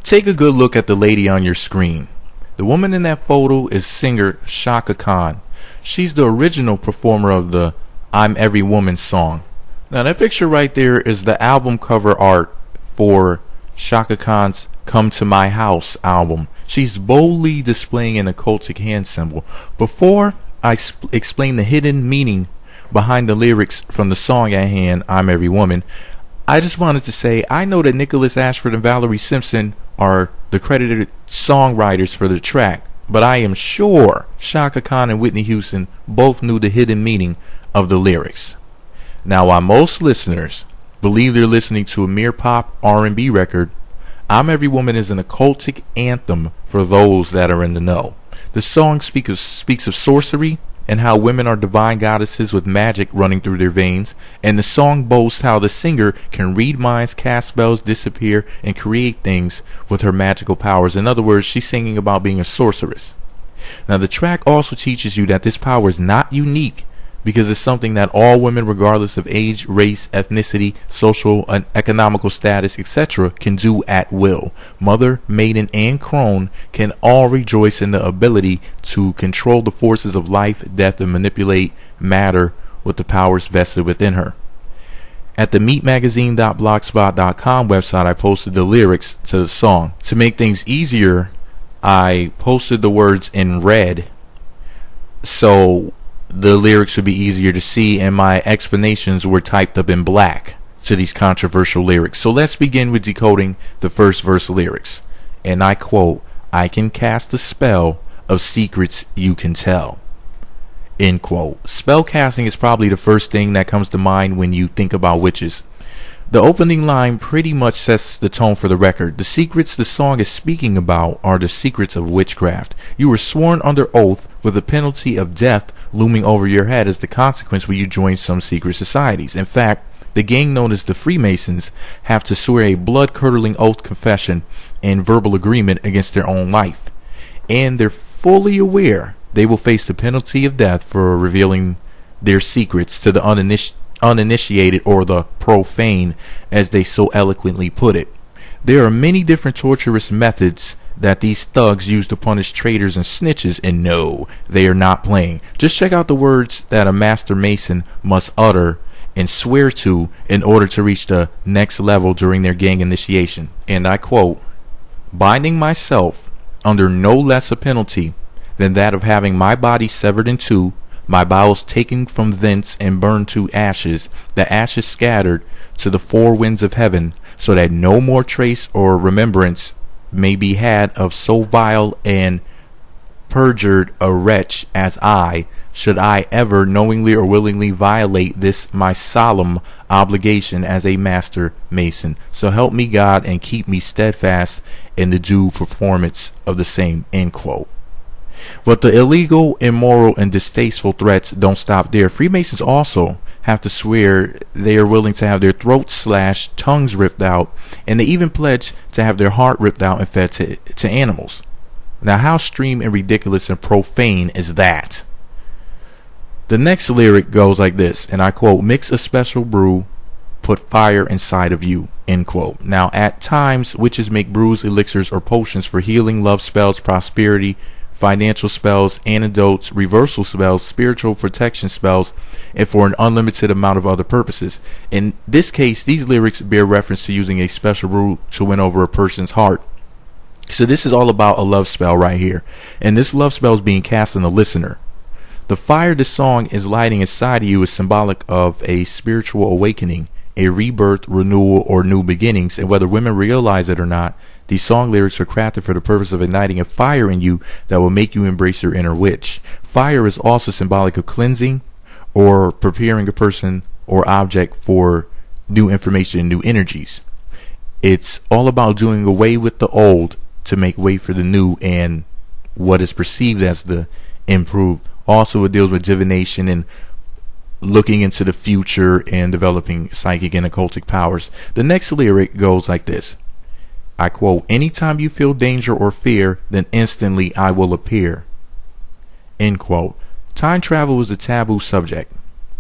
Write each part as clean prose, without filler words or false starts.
Take a good look at the lady on your screen. The woman in that photo is singer Chaka Khan. She's the original performer of the I'm Every Woman song. Now that picture right there is the album cover art for Chaka Khan's Come to My House album. She's boldly displaying an occultic hand symbol. Before I explain the hidden meaning behind the lyrics from the song at hand, I'm Every Woman, I just wanted to say I know that Nicholas Ashford and Valerie Simpson are the credited songwriters for the track, but I am sure Chaka Khan and Whitney Houston both knew the hidden meaning of the lyrics. Now, while most listeners believe they're listening to a mere pop R&B record, I'm Every Woman is an occultic anthem for those that are in the know. The song speaks of sorcery and how women are divine goddesses with magic running through their veins, and the song boasts how the singer can read minds, cast spells, disappear, and create things with her magical powers. In other words, she's singing about being a sorceress. Now, the track also teaches you that this power is not unique, because it's something that all women, regardless of age, race, ethnicity, social and economical status, etc., can do at will. Mother, maiden, and crone can all rejoice in the ability to control the forces of life, death, and manipulate matter with the powers vested within her. At the meetmagazine.blogspot.com website, I posted the lyrics to the song. To make things easier, I posted the words in red, so the lyrics would be easier to see, and my explanations were typed up in black to these controversial lyrics. So let's begin with decoding the first verse lyrics. And I quote, "I can cast a spell of secrets you can tell." End quote. Spell casting is probably the first thing that comes to mind when you think about witches. The opening line pretty much sets the tone for the record. The secrets the song is speaking about are the secrets of witchcraft. You were sworn under oath with the penalty of death looming over your head as the consequence when you join some secret societies. In fact, the gang known as the Freemasons have to swear a blood-curdling oath confession and verbal agreement against their own life. And they're fully aware they will face the penalty of death for revealing their secrets to the uninitiated or the profane, as they so eloquently put it. There are many different torturous methods that these thugs use to punish traitors and snitches, and no, they are not playing. Just check out the words that a master mason must utter and swear to in order to reach the next level during their gang initiation. And I quote, "Binding myself under no less a penalty than that of having my body severed in two, my bowels taken from thence and burned to ashes, the ashes scattered to the four winds of heaven, so that no more trace or remembrance may be had of so vile and perjured a wretch as I, should I ever knowingly or willingly violate this my solemn obligation as a master mason. So help me God and keep me steadfast in the due performance of the same." End quote. But the illegal, immoral, and distasteful threats don't stop there. Freemasons also have to swear they are willing to have their throats slashed, tongues ripped out, and they even pledge to have their heart ripped out and fed to animals. Now, how extreme and ridiculous and profane is that? The next lyric goes like this, and I quote, "Mix a special brew, put fire inside of you." End quote. Now, at times, witches make brews, elixirs, or potions for healing, love spells, prosperity, financial spells, antidotes, reversal spells, spiritual protection spells, and for an unlimited amount of other purposes. In this case, these lyrics bear reference to using a special brew to win over a person's heart. So this is all about a love spell right here, and this love spell is being cast on the listener. The fire this song is lighting inside of you is symbolic of a spiritual awakening, a rebirth, renewal, or new beginnings, and whether women realize it or not, these song lyrics are crafted for the purpose of igniting a fire in you that will make you embrace your inner witch. Fire is also symbolic of cleansing or preparing a person or object for new information and new energies. It's all about doing away with the old to make way for the new and what is perceived as the improved. Also, it deals with divination and looking into the future and developing psychic and occultic powers. The next lyric goes like this. I quote, "Anytime you feel danger or fear, then instantly I will appear." End quote. Time travel is a taboo subject,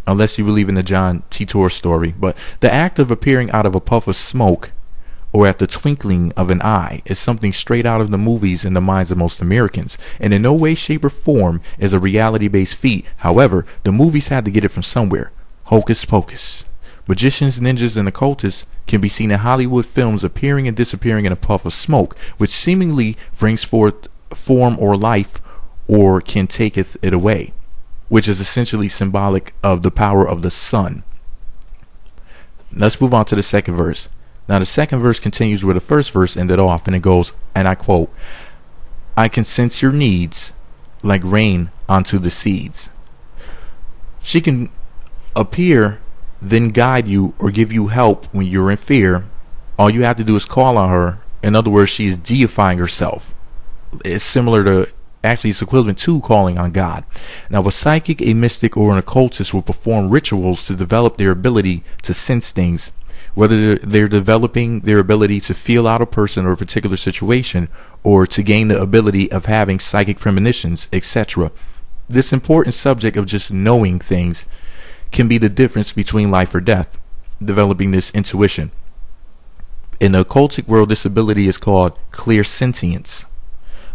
unless you believe in the John Titor story, but the act of appearing out of a puff of smoke or at the twinkling of an eye is something straight out of the movies in the minds of most Americans, and in no way, shape, or form is a reality-based feat. However, the movies had to get it from somewhere. Hocus pocus. Magicians, ninjas, and occultists can be seen in Hollywood films appearing and disappearing in a puff of smoke, which seemingly brings forth form or life, or can taketh it away, which is essentially symbolic of the power of the sun. Let's move on to the second verse. Now the second verse continues where the first verse ended off, and it goes, and I quote, I can sense your needs like rain onto the seeds. She can appear, then guide you or give you help when you're in fear. All you have to do is call on her. In other words, she is deifying herself. It's similar to, actually it's equivalent to calling on God. Now a psychic, a mystic, or an occultist will perform rituals to develop their ability to sense things, whether they're developing their ability to feel out a person or a particular situation, or to gain the ability of having psychic premonitions, etc. This important subject of just knowing things can be the difference between life or death, developing this intuition. In the occultic world, this ability is called clairsentience,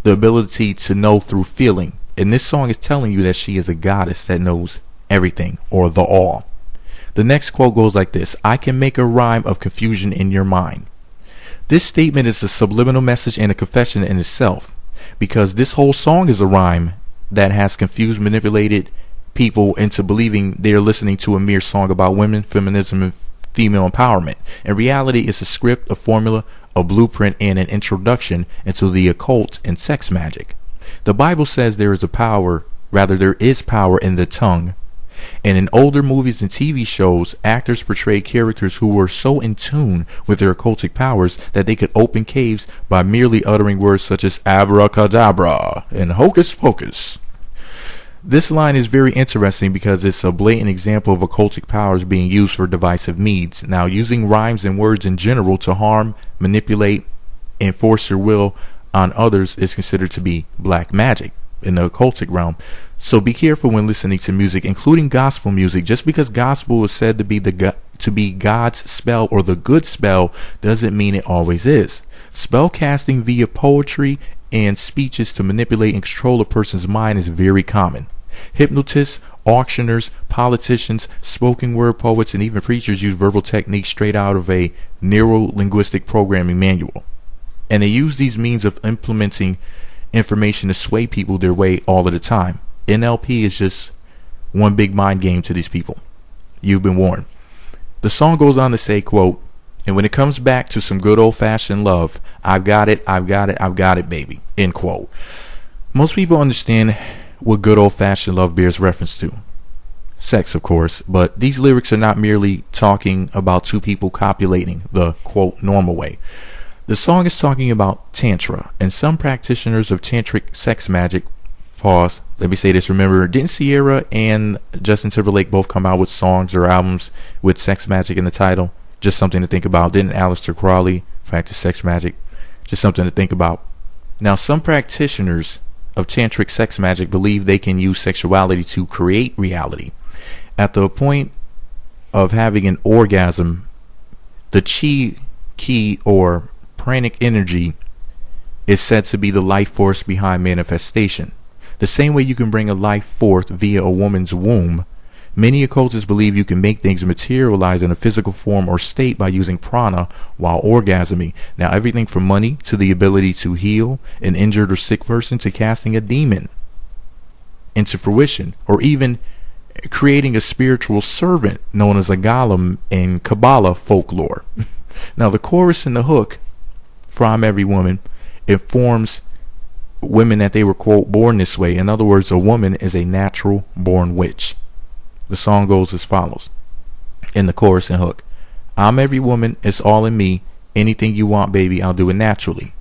the ability to know through feeling. And this song is telling you that she is a goddess that knows everything, or the all. The next quote goes like this: I can make a rhyme of confusion in your mind. This statement is a subliminal message and a confession in itself, because this whole song is a rhyme that has confused, manipulated people into believing they're listening to a mere song about women, feminism, and female empowerment. In reality, it's a script, a formula, a blueprint, and an introduction into the occult and sex magic. The Bible says there is power in the tongue. And in older movies and TV shows, actors portrayed characters who were so in tune with their occultic powers that they could open caves by merely uttering words such as abracadabra and hocus pocus. This line is very interesting because it's a blatant example of occultic powers being used for divisive needs. Now, using rhymes and words in general to harm, manipulate, and force your will on others is considered to be black magic in the occultic realm. So be careful when listening to music, including gospel music. Just because gospel is said to be God's spell or the good spell doesn't mean it always is. Spell casting via poetry and speeches to manipulate and control a person's mind is very common. Hypnotists, auctioneers, politicians, spoken word poets, and even preachers use verbal techniques straight out of a neuro-linguistic programming manual. And they use these means of implementing information to sway people their way all of the time. NLP is just one big mind game to these people. You've been warned. The song goes on to say, quote, and when it comes back to some good old-fashioned love, I've got it, I've got it, I've got it, baby, end quote. Most people understand what good old-fashioned love bears reference to. Sex, of course, but these lyrics are not merely talking about two people copulating the, quote, normal way. The song is talking about Tantra, and some practitioners of tantric sex magic, pause, let me say this, remember, didn't Sierra and Justin Timberlake both come out with songs or albums with sex magic in the title? Just something to think about. Didn't Aleister Crowley practice sex magic? Just something to think about. Now, some practitioners of tantric sex magic believe they can use sexuality to create reality. At the point of having an orgasm, the chi or pranic energy is said to be the life force behind manifestation. The same way you can bring a life forth via a woman's womb, many occultists believe you can make things materialize in a physical form or state by using prana while orgasming. Now, everything from money to the ability to heal an injured or sick person to casting a demon into fruition, or even creating a spiritual servant known as a golem in Kabbalah folklore. Now, the chorus and the hook, from every woman, informs women that they were, quote, born this way. In other words, a woman is a natural born witch. The song goes as follows in the chorus and hook: I'm every woman, it's all in me. Anything you want, baby, I'll do it naturally.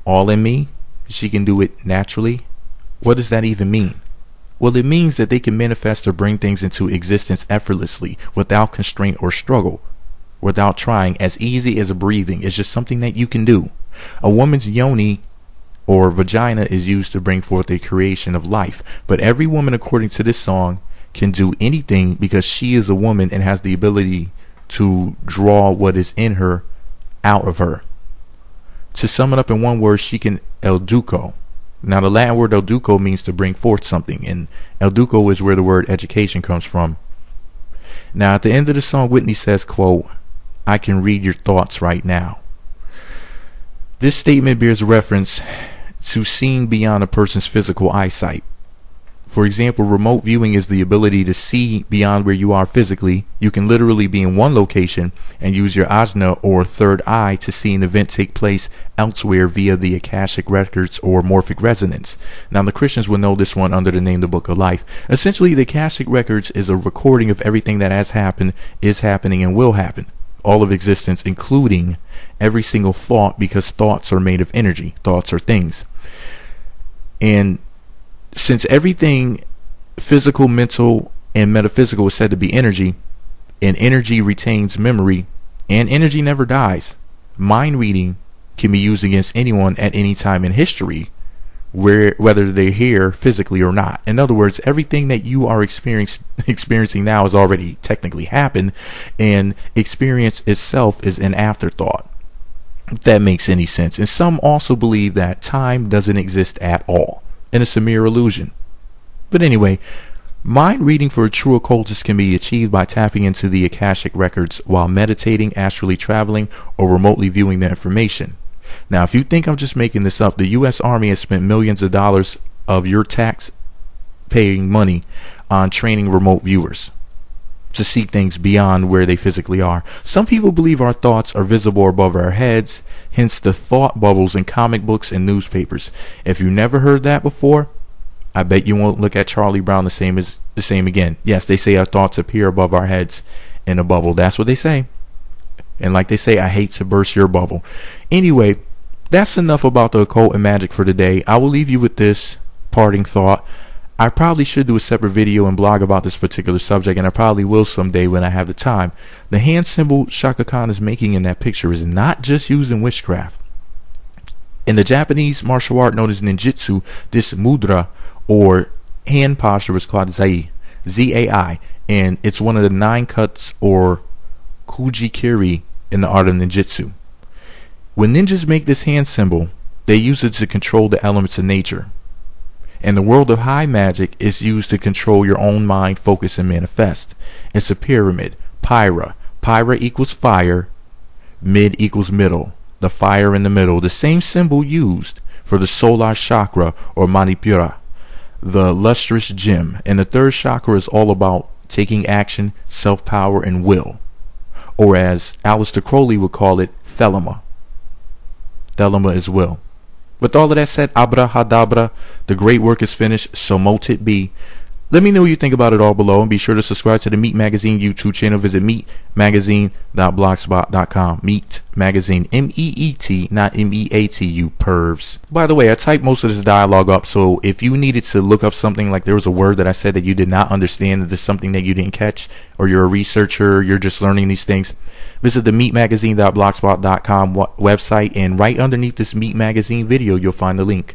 All in me, she can do it naturally. What does that even mean? Well, it means that they can manifest or bring things into existence effortlessly, without constraint or struggle, without trying, as easy as breathing. It's just something that you can do. A woman's yoni or vagina is used to bring forth a creation of life, but every woman, according to this song, can do anything because she is a woman and has the ability to draw what is in her out of her. To sum it up in one word, she can el duco. Now, the Latin word el duco means to bring forth something, and el duco is where the word education comes from. Now, at the end of the song, Whitney says, quote, "I can read your thoughts right now." This statement bears reference to seeing beyond a person's physical eyesight. For example, remote viewing is the ability to see beyond where you are physically. You can literally be in one location and use your ajna or third eye to see an event take place elsewhere via the Akashic records or morphic resonance. Now, the Christians will know this one under the name the Book of Life. Essentially, the Akashic records is a recording of everything that has happened, is happening, and will happen. All of existence, including every single thought, because thoughts are made of energy. Thoughts are things. And since everything physical, mental, and metaphysical is said to be energy, and energy retains memory, and energy never dies, mind reading can be used against anyone at any time in history, whether they're here physically or not. In other words, everything that you are experiencing now has already technically happened, and experience itself is an afterthought, if that makes any sense. And some also believe that time doesn't exist at all, and it's a mere illusion. But anyway, mind reading for a true occultist can be achieved by tapping into the Akashic records while meditating, astrally traveling, or remotely viewing the information. Now, if you think I'm just making this up, the U.S. Army has spent millions of dollars of your tax-paying money on training remote viewers to see things beyond where they physically are. Some people believe our thoughts are visible above our heads, hence the thought bubbles in comic books and newspapers. If you never heard that before, I bet you won't look at Charlie Brown the same again. Yes, they say our thoughts appear above our heads in a bubble. That's what they say. And like they say, I hate to burst your bubble. Anyway, that's enough about the occult and magic for today. I will leave you with this parting thought. I probably should do a separate video and blog about this particular subject, and I probably will someday when I have the time. The hand symbol Chaka Khan is making in that picture is not just used in witchcraft. In the Japanese martial art known as ninjutsu, this mudra or hand posture is called zai, Z-A-I, and it's one of the 9 cuts or kujikiri in the art of ninjutsu. When ninjas make this hand symbol, they use it to control the elements of nature. In the world of high magic, it's used to control your own mind, focus, and manifest. It's a pyramid. Pyra. Pyra equals fire. Mid equals middle. The fire in the middle. The same symbol used for the solar chakra or Manipura, the lustrous gem. And the third chakra is all about taking action, self-power, and will. Or as Aleister Crowley would call it, thelema. Thelema is will. With all of that said, abrahadabra, the great work is finished, so mote it be. Let me know what you think about it all below, and be sure to subscribe to the Meat Magazine YouTube channel. Visit meatmagazine.blogspot.com. Meat Magazine, M-E-E-T, not M-E-A-T, you pervs. By the way, I typed most of this dialogue up, so if you needed to look up something, like there was a word that I said that you did not understand, that there's something that you didn't catch, or you're a researcher, you're just learning these things, visit the meatmagazine.blogspot.com website, and right underneath this Meat Magazine video, you'll find the link.